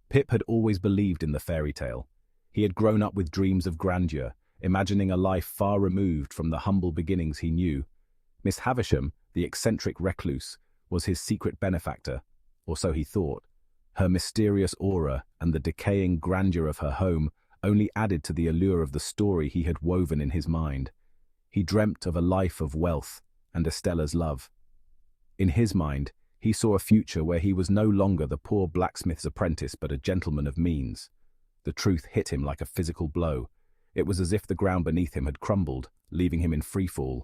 Pip had always believed in the fairy tale. He had grown up with dreams of grandeur, imagining a life far removed from the humble beginnings he knew. Miss Havisham, the eccentric recluse, was his secret benefactor, or so he thought. Her mysterious aura and the decaying grandeur of her home only added to the allure of the story he had woven in his mind. He dreamt of a life of wealth and Estella's love. In his mind, he saw a future where he was no longer the poor blacksmith's apprentice but a gentleman of means. The truth hit him like a physical blow. It was as if the ground beneath him had crumbled, leaving him in freefall.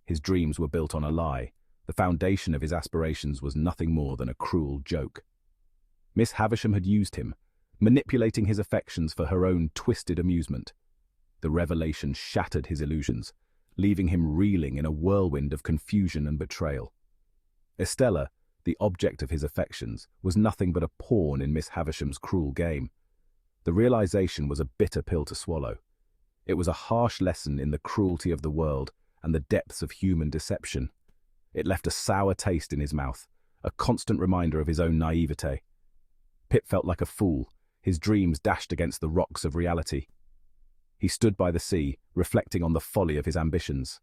His dreams were built on a lie. The foundation of his aspirations was nothing more than a cruel joke. Miss Havisham had used him, manipulating his affections for her own twisted amusement. The revelation shattered his illusions, leaving him reeling in a whirlwind of confusion and betrayal. Estella, the object of his affections, was nothing but a pawn in Miss Havisham's cruel game. The realization was a bitter pill to swallow. It was a harsh lesson in the cruelty of the world and the depths of human deception. It left a sour taste in his mouth, a constant reminder of his own naivete. Pip felt like a fool, his dreams dashed against the rocks of reality. He stood by the sea, reflecting on the folly of his ambitions.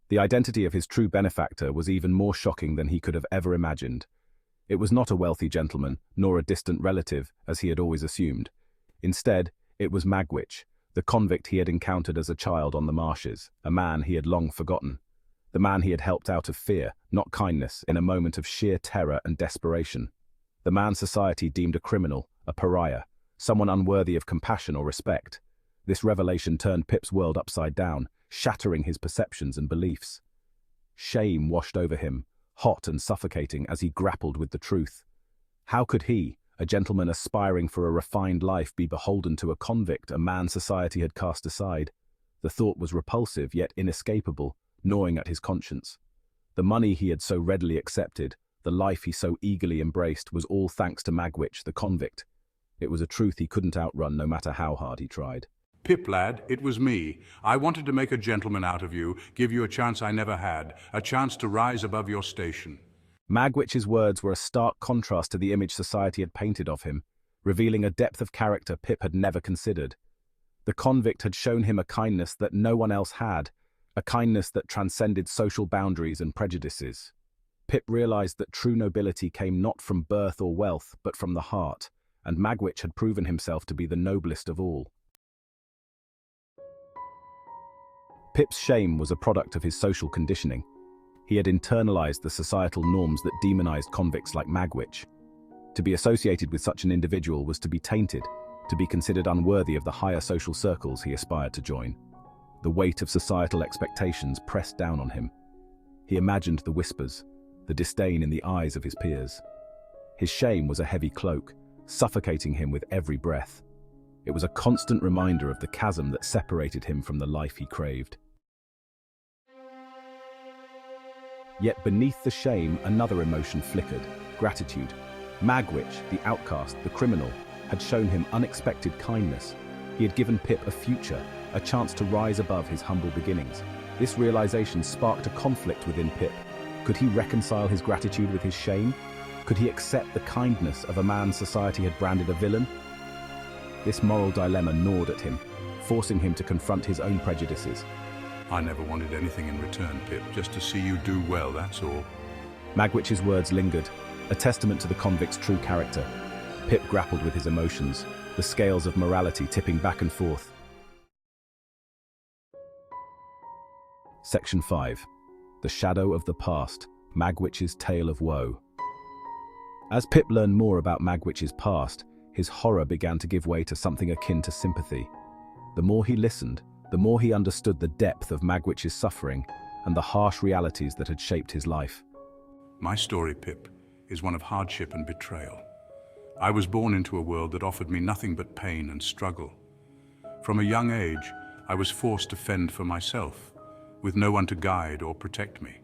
The identity of his true benefactor was even more shocking than he could have ever imagined. It was not a wealthy gentleman, nor a distant relative, as he had always assumed. Instead, it was Magwitch, the convict he had encountered as a child on the marshes, a man he had long forgotten. The man he had helped out of fear, not kindness, in a moment of sheer terror and desperation. The man society deemed a criminal, a pariah, someone unworthy of compassion or respect. This revelation turned Pip's world upside down, shattering his perceptions and beliefs. Shame washed over him, hot and suffocating as he grappled with the truth. How could he, a gentleman aspiring for a refined life, be beholden to a convict, a man society had cast aside? The thought was repulsive yet inescapable, gnawing at his conscience. The money he had so readily accepted, the life he so eagerly embraced, was all thanks to Magwitch, the convict. It was a truth he couldn't outrun no matter how hard he tried. Pip, lad, it was me. I wanted to make a gentleman out of you, give you a chance I never had, a chance to rise above your station. Magwitch's words were a stark contrast to the image society had painted of him, revealing a depth of character Pip had never considered. The convict had shown him a kindness that no one else had, a kindness that transcended social boundaries and prejudices. Pip realized that true nobility came not from birth or wealth, but from the heart, and Magwitch had proven himself to be the noblest of all. Pip's shame was a product of his social conditioning. He had internalized the societal norms that demonized convicts like Magwitch. To be associated with such an individual was to be tainted, to be considered unworthy of the higher social circles he aspired to join. The weight of societal expectations pressed down on him. He imagined the whispers, the disdain in the eyes of his peers. His shame was a heavy cloak, suffocating him with every breath. It was a constant reminder of the chasm that separated him from the life he craved. Yet beneath the shame, another emotion flickered: gratitude. Magwitch, the outcast, the criminal, had shown him unexpected kindness. He had given Pip a future, a chance to rise above his humble beginnings. This realization sparked a conflict within Pip. Could he reconcile his gratitude with his shame? Could he accept the kindness of a man society had branded a villain? This moral dilemma gnawed at him, forcing him to confront his own prejudices. I never wanted anything in return, Pip, just to see you do well, that's all. Magwitch's words lingered, a testament to the convict's true character. Pip grappled with his emotions, the scales of morality tipping back and forth. Section 5. The Shadow of the Past, Magwitch's Tale of Woe. As Pip learned more about Magwitch's past, his horror began to give way to something akin to sympathy. The more he listened, the more he understood the depth of Magwitch's suffering and the harsh realities that had shaped his life. My story, Pip, is one of hardship and betrayal. I was born into a world that offered me nothing but pain and struggle. From a young age, I was forced to fend for myself, with no one to guide or protect me.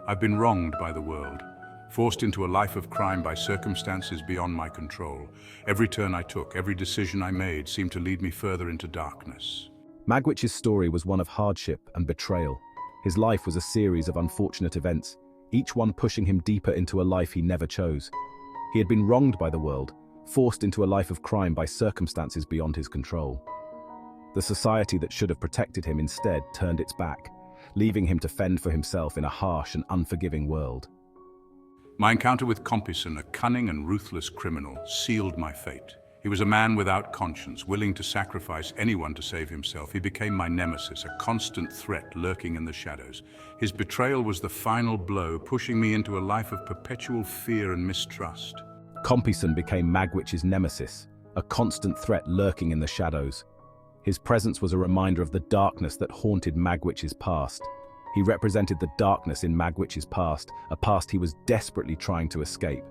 I've been wronged by the world, forced into a life of crime by circumstances beyond my control. Every turn I took, every decision I made seemed to lead me further into darkness. Magwitch's story was one of hardship and betrayal. His life was a series of unfortunate events, each one pushing him deeper into a life he never chose. He had been wronged by the world, forced into a life of crime by circumstances beyond his control. The society that should have protected him instead turned its back, leaving him to fend for himself in a harsh and unforgiving world. My encounter with Compeyson, a cunning and ruthless criminal, sealed my fate. He was a man without conscience, willing to sacrifice anyone to save himself. He became my nemesis, a constant threat lurking in the shadows. His betrayal was the final blow, pushing me into a life of perpetual fear and mistrust. Compeyson became Magwitch's nemesis, a constant threat lurking in the shadows. His presence was a reminder of the darkness that haunted Magwitch's past. He represented the darkness in Magwitch's past, a past he was desperately trying to escape.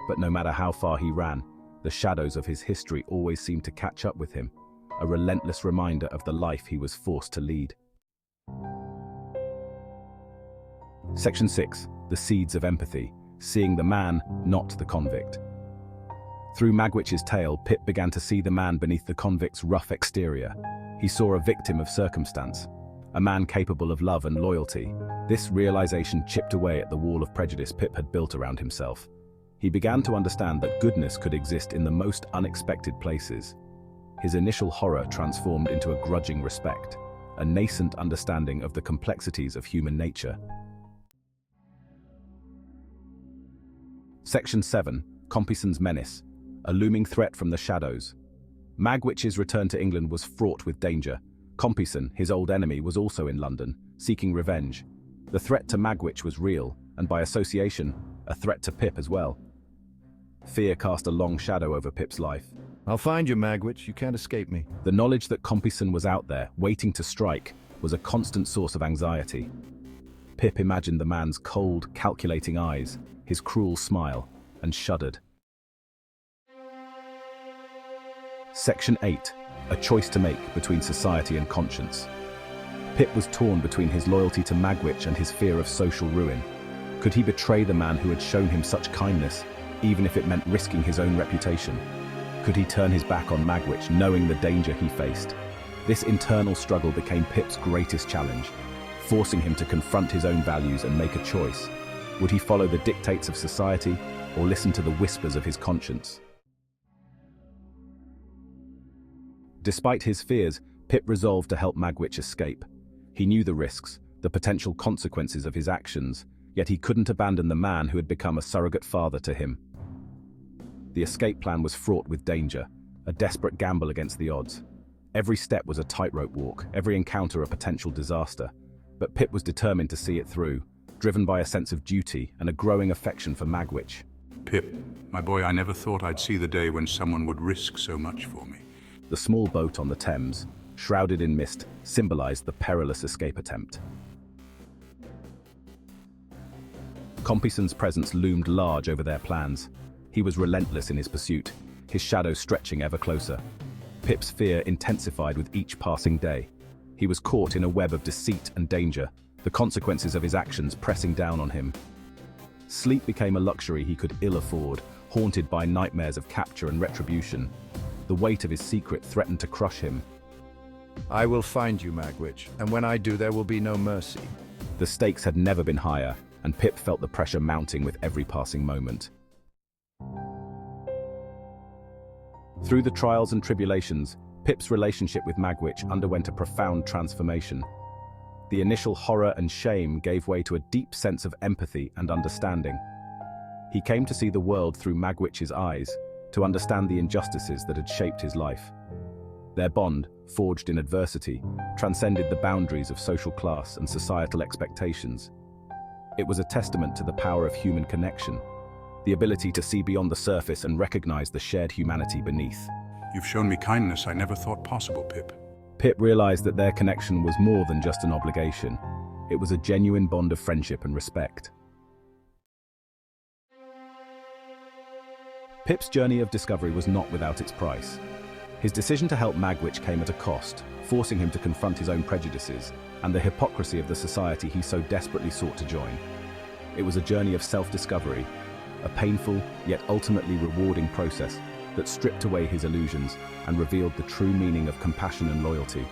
But no matter how far he ran, the shadows of his history always seemed to catch up with him, a relentless reminder of the life he was forced to lead. Section 6. The Seeds of Empathy. Seeing the man, not the convict. Through Magwitch's tale, Pip began to see the man beneath the convict's rough exterior. He saw a victim of circumstance, a man capable of love and loyalty. This realization chipped away at the wall of prejudice Pip had built around himself. He began to understand that goodness could exist in the most unexpected places. His initial horror transformed into a grudging respect, a nascent understanding of the complexities of human nature. Section 7. Compeyson's Menace. A looming threat from the shadows. Magwitch's return to England was fraught with danger. Compeyson, his old enemy, was also in London, seeking revenge. The threat to Magwitch was real, and by association, a threat to Pip as well. Fear cast a long shadow over Pip's life. I'll find you, Magwitch. You can't escape me. The knowledge that Compeyson was out there, waiting to strike, was a constant source of anxiety. Pip imagined the man's cold, calculating eyes, his cruel smile, and shuddered. Section 8. A choice to make between society and conscience. Pip was torn between his loyalty to Magwitch and his fear of social ruin. Could he betray the man who had shown him such kindness, even if it meant risking his own reputation? Could he turn his back on Magwitch, knowing the danger he faced? This internal struggle became Pip's greatest challenge, forcing him to confront his own values and make a choice. Would he follow the dictates of society, or listen to the whispers of his conscience? Despite his fears, Pip resolved to help Magwitch escape. He knew the risks, the potential consequences of his actions, yet he couldn't abandon the man who had become a surrogate father to him. The escape plan was fraught with danger, a desperate gamble against the odds. Every step was a tightrope walk, every encounter a potential disaster. But Pip was determined to see it through, driven by a sense of duty and a growing affection for Magwitch. Pip, my boy, I never thought I'd see the day when someone would risk so much for me. The small boat on the Thames, shrouded in mist, symbolized the perilous escape attempt. Compeyson's presence loomed large over their plans. He was relentless in his pursuit, his shadow stretching ever closer. Pip's fear intensified with each passing day. He was caught in a web of deceit and danger, the consequences of his actions pressing down on him. Sleep became a luxury he could ill afford, haunted by nightmares of capture and retribution. The weight of his secret threatened to crush him. I will find you, Magwitch, and when I do, there will be no mercy. The stakes had never been higher, and Pip felt the pressure mounting with every passing moment. Through the trials and tribulations, Pip's relationship with Magwitch underwent a profound transformation. The initial horror and shame gave way to a deep sense of empathy and understanding. He came to see the world through Magwitch's eyes, to understand the injustices that had shaped his life. Their bond, forged in adversity, transcended the boundaries of social class and societal expectations. It was a testament to the power of human connection, the ability to see beyond the surface and recognize the shared humanity beneath. You've shown me kindness I never thought possible, Pip. Pip realized that their connection was more than just an obligation. It was a genuine bond of friendship and respect. Pip's journey of discovery was not without its price. His decision to help Magwitch came at a cost, forcing him to confront his own prejudices and the hypocrisy of the society he so desperately sought to join. It was a journey of self-discovery, a painful yet ultimately rewarding process that stripped away his illusions and revealed the true meaning of compassion and loyalty.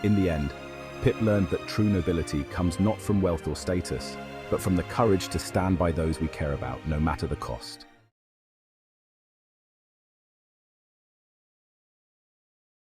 In the end, Pip learned that true nobility comes not from wealth or status, but from the courage to stand by those we care about, no matter the cost.